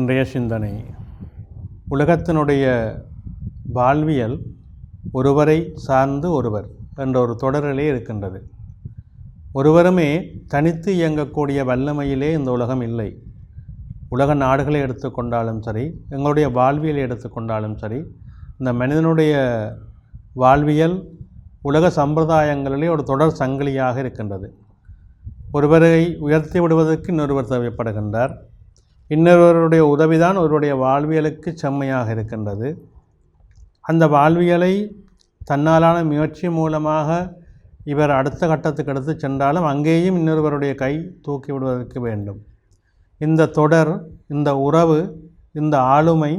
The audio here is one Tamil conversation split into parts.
இன்றைய சிந்தனை. உலகத்தினுடைய வாழ்வியல் ஒருவரை சார்ந்து ஒருவர் என்ற ஒரு தொடரிலே இருக்கின்றது. ஒருவருமே தனித்து இயங்கக்கூடிய வல்லமையிலே இந்த உலகம் இல்லை. உலக நாடுகளை எடுத்துக்கொண்டாலும் சரி, எங்களுடைய வாழ்வியலை எடுத்துக்கொண்டாலும் சரி, இந்த மனிதனுடைய வாழ்வியல் உலக சம்பிரதாயங்களிலே ஒரு தொடர் சங்கிலியாக இருக்கின்றது. ஒருவரை உயர்த்தி விடுவதற்கு இன்னொருவர் தேவைப்படுகின்றார். இன்னொருவருடைய உதவிதான் ஒருவருடைய வாழ்வியலுக்கு செம்மையாக இருக்கின்றது. அந்த வாழ்வியலை தன்னாலான முயற்சி மூலமாக இவர் அடுத்த கட்டத்துக்கு எடுத்து சென்றாலும் அங்கேயும் இன்னொருவருடைய கை தூக்கி விடுவதற்கு வேண்டும். இந்த தொடர், இந்த உறவு, இந்த ஆளுமை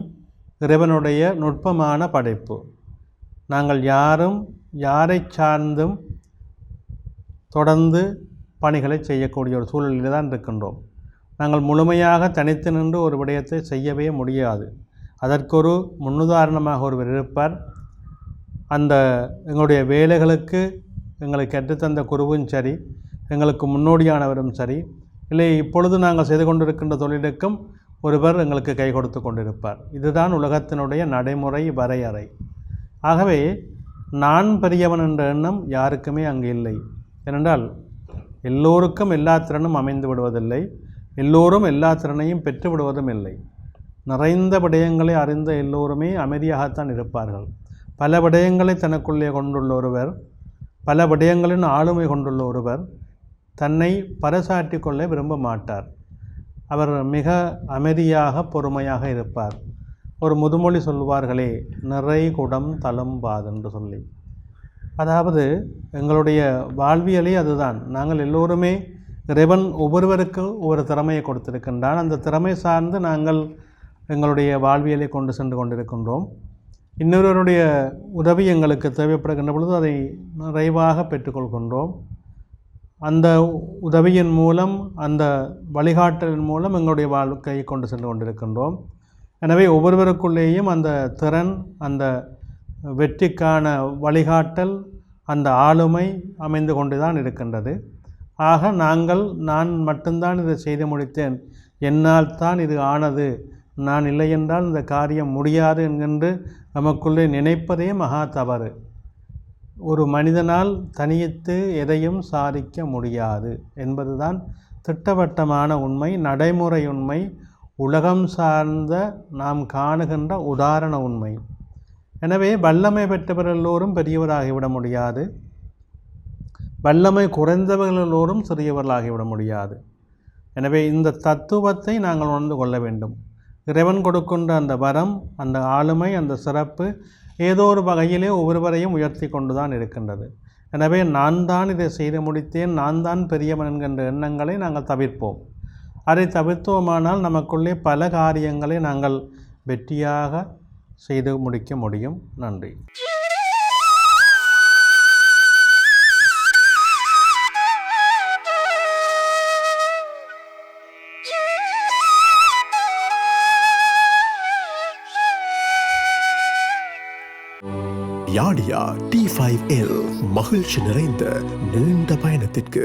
இறைவனுடைய நுட்பமான படைப்பு. நாங்கள் யாரும் யாரை சார்ந்தும் தொடர்ந்து பணிகளை செய்யக்கூடிய ஒரு சூழலில் தான் இருக்கின்றோம். நாங்கள் முழுமையாக தனித்து நின்று ஒரு விடயத்தை செய்யவே முடியாது. அதற்கொரு முன்னுதாரணமாக ஒருவர் இருப்பார். அந்த எங்களுடைய வேலைகளுக்கு எங்களுக்கு கற்றுத்தந்த குருவும் சரி, எங்களுக்கு முன்னோடியானவரும் சரி, இல்லை இப்பொழுது நாங்கள் செய்து கொண்டிருக்கின்ற தொழிலுக்கும் ஒருவர் எங்களுக்கு கை கொடுத்து கொண்டிருப்பார். இதுதான் உலகத்தினுடைய நடைமுறை வரையறை. ஆகவே நான் பெரியவன் என்ற எண்ணம் யாருக்குமே அங்கு இல்லை. ஏனென்றால் எல்லோருக்கும் எல்லா திறனும் அமைந்து விடுவதில்லை, எல்லோரும் எல்லா திறனையும் பெற்று விடுவதும் இல்லை. நிறைந்த விடயங்களை அறிந்த எல்லோருமே அமைதியாகத்தான் இருப்பார்கள். பல விடயங்களை தனக்குள்ளே கொண்டுள்ள ஒருவர், பல விடயங்களின் ஆளுமை கொண்டுள்ள ஒருவர் தன்னை பறைசாற்றி கொள்ள விரும்ப மாட்டார். அவர் மிக அமைதியாக பொறுமையாக இருப்பார். ஒரு முதுமொழி சொல்வார்களே, நிறை குடம் தளும்பாது என்று சொல்லி. அதாவது எங்களுடைய வாழ்வியலே அதுதான். நாங்கள் எல்லோருமே இறைவன் ஒவ்வொருவருக்கும் ஒவ்வொரு திறமையை கொடுத்திருக்கின்றான். அந்த திறமை சார்ந்து நாங்கள் எங்களுடைய வாழ்வியலை கொண்டு சென்று கொண்டிருக்கின்றோம். இன்னொருவருடைய உதவி எங்களுக்கு தேவைப்படுகின்ற பொழுது அதை நிறைவாக பெற்றுக்கொள்கின்றோம். அந்த உதவியின் மூலம், அந்த வழிகாட்டலின் மூலம் எங்களுடைய வாழ்க்கையை கொண்டு சென்று கொண்டிருக்கின்றோம். எனவே ஒவ்வொருவருக்குள்ளேயும் அந்த திறன், அந்த வெற்றிக்கான வழிகாட்டல், அந்த ஆளுமை அமைந்து கொண்டு தான் இருக்கின்றது. ஆக நான் மட்டும்தான் இதை செய்து முடித்தேன், என்னால் தான் இது ஆனது, நான் இல்லை என்றால் இந்த காரியம் முடியாது என்கின்ற நமக்குள்ளே நினைப்பதே மகா தவறு. ஒரு மனிதனால் தனித்து எதையும் சாதிக்க முடியாது என்பதுதான் திட்டவட்டமான உண்மை, நடைமுறை உண்மை, உலகம் சார்ந்த நாம் காணுகின்ற உதாரண உண்மை. எனவே வல்லமை பெற்றவர் எல்லோரும் பெரியவராகிவிட முடியாது, வல்லமை குறைந்தவர்கள் எல்லோரும் சிறியவர்களாகிவிட முடியாது. எனவே இந்த தத்துவத்தை நாங்கள் உணர்ந்து கொள்ள வேண்டும். இறைவன் கொடுக்கின்ற அந்த வரம், அந்த ஆளுமை, அந்த சிறப்பு ஏதோ ஒரு வகையிலே ஒவ்வொருவரையும் உயர்த்தி கொண்டு தான் இருக்கின்றது. எனவே நான் தான் இதை செய்து முடித்தேன், நான் தான் பெரியவன் என்கின்ற எண்ணங்களை நாங்கள் தவிர்ப்போம். அதை தவிர்த்தோமானால் நமக்குள்ளே பல காரியங்களை நாங்கள் வெற்றியாக செய்து முடிக்க முடியும். நன்றி. யாடியா T5L மகிழ்ச்சி நிறைந்த நீண்ட பயணத்திற்கு